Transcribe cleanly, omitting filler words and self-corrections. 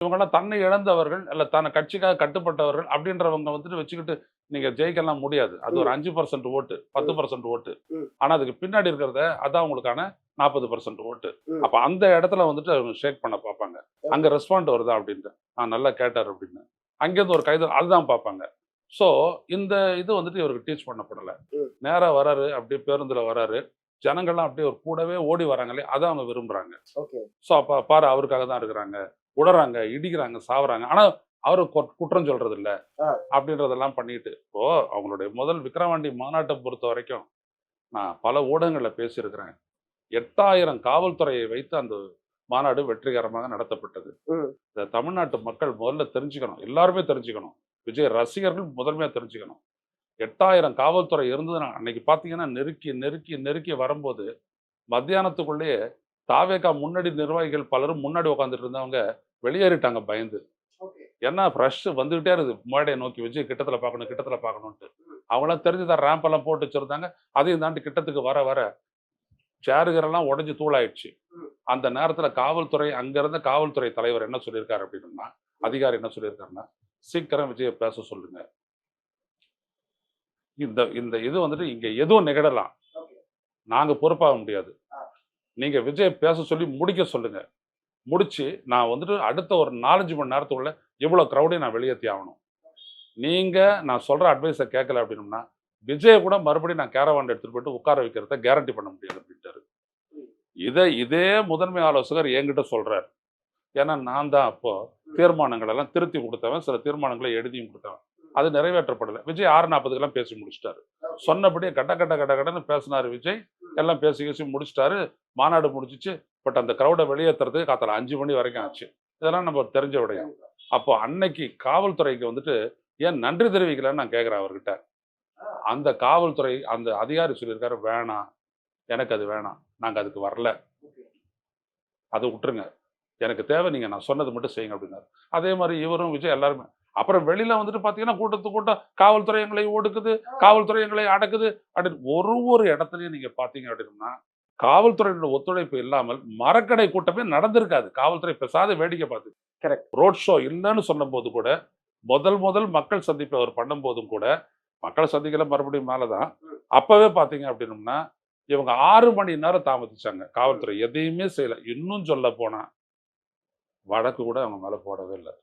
இவங்கெல்லாம் தன்னை இழந்தவர்கள், இல்ல தன் கட்சிக்காக கட்டுப்பட்டவர்கள் அப்படின்றவங்க வந்துட்டு வச்சுக்கிட்டு நீங்க ஜெயிக்கலாம் முடியாது. அது ஒரு ம், 5% ஓட்டு, ம், 10% ஓட்டு. ம், ஆனா அதுக்கு பின்னாடி இருக்கிறத அதான் உங்களுக்கான 40% ஓட்டு. ம். அப்ப அந்த இடத்துல வந்துட்டு அவங்க ஷேக் பண்ண பார்ப்பாங்க. அங்க ஓகே. ரெஸ்பாண்ட் வருதா அப்படின்ட்டு. நல்லா கேட்டாரு அப்படின்னு. அங்கேருந்து ஒரு கைது அதுதான் பார்ப்பாங்க. ஸோ இந்த இது வந்துட்டு இவருக்கு டீச் பண்ணப்படல. ம். நேரா வராரு, அப்படியே பேருந்துல வராரு. ஜனங்கள்லாம் அப்படியே ஒரு கூடவே ஓடி வராங்களே, அத அவங்க விரும்புறாங்க. ஓகே. ஸோ அப்ப பாரு அவருக்காக தான் இருக்கிறாங்க. உடறாங்க, இடிக்கிறாங்க, சாவுறாங்க. ஆனா அவரு குற்றம் சொல்றது இல்ல. ஆ. அப்படின்றதெல்லாம் பண்ணிட்டு, இப்போ அவங்களுடைய முதல் விக்கிரவாண்டி மாநாட்ட பொறுத்தவரைக்கும், நான் பல ஊடகங்கள்ல பேசியிருக்கிறேன். 8000 காவல்துறையை வைத்து அந்த மாநாடு வெற்றிகரமாக நடத்தப்பட்டது. ம். இந்த தமிழ்நாட்டு மக்கள் முதல்ல தெரிஞ்சுக்கணும். எல்லாருமே தெரிஞ்சுக்கணும். விஜய் ரசிகர்கள் முதன்மையா தெரிஞ்சுக்கணும். 8000 காவல்துறை இருந்ததுனா அன்னைக்கு பார்த்தீங்கன்னா, நெருக்கி, நெருக்கி, நெருக்கி வரும்போது, மத்தியானத்துக்குள்ளேயே தாவேகா முன்னாடி நிர்வாகிகள் பலரும் முன்னாடி உட்கார்ந்துட்டு இருந்தவங்க வெளியேறிட்டாங்க பயந்து. ஓகே. ஏன்னா ரஷ் வந்துகிட்டே இருக்குது. மேடையை நோக்கி விஜய் கிட்டத்துல பார்க்கணும், கிட்டத்துல பார்க்கணுன்ட்டு. ம், அவங்களாம் தெரிஞ்சுதான் ரேம்ப் எல்லாம் போட்டு வச்சிருந்தாங்க. அதையும் தாண்டி கிட்டத்துக்கு வர வர சேருகிறெல்லாம் உடைஞ்சு தூளாயிடுச்சு. ம். அந்த நேரத்துல காவல்துறை அங்க இருந்த காவல்துறை தலைவர் என்ன சொல்லியிருக்காரு அப்படின்னா, அதிகாரி என்ன சொல்லியிருக்காருன்னா, "சீக்கிரம் விஜய பேச சொல்லுங்க. இந்த இந்த இது வந்துட்டு இங்க எதுவும் நிகழலாம். ஓகே. நாங்க பொறுப்பாக முடியாது. ஆ. நீங்க விஜய பேச சொல்லி முடிக்க சொல்லுங்க. முடிச்சு நான் வந்துட்டு அடுத்த ஒரு 4, 5 மணி நேரத்துக்குள்ள இவ்வளோ கிரவுடையும் நான் வெளியேத்தி ஆவணும். நீங்க நான் சொல்ற அட்வைஸ கேட்கல அப்படின்னம்னா, விஜய கூட மறுபடியும் நான் கேரவான்ல எடுத்துட்டு போயிட்டு உட்கார வைக்கிறத கேரண்டி பண்ண முடியாது" அப்படின்ட்டாரு. ம், இதே முதன்மை ஆலோசகர் என்கிட்ட சொல்றாரு. ஏன்னா நான் தான் அப்போ ம், தீர்மானங்கள் எல்லாம் திருத்தி குடுத்தவன். சில தீர்மானங்களை எழுதியும் குடுத்தவன். ம். அது நிறைவேற்றப்படல. விஜய் 6:40க்கெல்லாம் பேசி முடிச்சுட்டாரு. ஓகே. சொன்னபடியே கட கட கட கடன்னு பேசினாரு விஜய். ம். எல்லாம் பேசி கீசி முடிச்சுட்டாரு. மாநாடு முடிஞ்சுச்சு. பட் அந்த கிரவுட வெளியேத்துறதுக்கு காத்தால 5 மணி வரைக்கும் ஆச்சு. இதெல்லாம் நம்ம தெரிஞ்ச விடயம். கண்டிப்பா. அப்போ அன்னைக்கு காவல்துறைக்கு வந்துட்டு ஏன் நன்றி தெரிவிக்கலன்னு நான் கேட்கிறேன் அவர்கிட்ட. ஆ. அந்த காவல்துறை அந்த அதிகாரி சொல்லியிருக்காரு, "வேணாம். எனக்கு அது வேணாம். நாங்க அதுக்கு வரல. ஓகே. அத உட்டுருங்க. எனக்கு தேவை நீங்க நான் சொன்னது மட்டும் செய்யுங்க" அப்படின்னாரு. அதே மாரி இவரும் விஜய் எல்லாருமே. அப்புறம் வெளியில வந்துட்டு பார்த்தீங்கன்னா, கூட்டத்துக்கு கூட்டம் காவல்துறை எங்களை ஒடுக்குது, காவல்துறை எங்களை அடக்குது அப்படின்னு ஒரு இடத்துலயும் நீங்க பார்த்தீங்க அப்படின்னா, காவல்துறையினோட ஒத்துழைப்பு இல்லாமல் மரக்கடை கூட்டமே நடந்திருக்காது. காவல்துறை பேசாத வேடிக்கை பார்த்துது. கரெக்ட். ரோட் ஷோ இல்லன்னு சொன்னபோது கூட, முதல் மக்கள் சந்திப்பு அவர் பண்ணும்போதும் கூட, மக்கள் சந்திக்கல மறுபடியும் மேல தான். ம். அப்பவே பார்த்தீங்க அப்படின்னம்னா, இவங்க 6 மணி நேரம் தாமதிச்சாங்க. காவல்துறை எதையுமே செய்யல. இன்னும் சொல்லப்போனா, வழக்கு கூட அவங்க மேல போடவே இல்ல.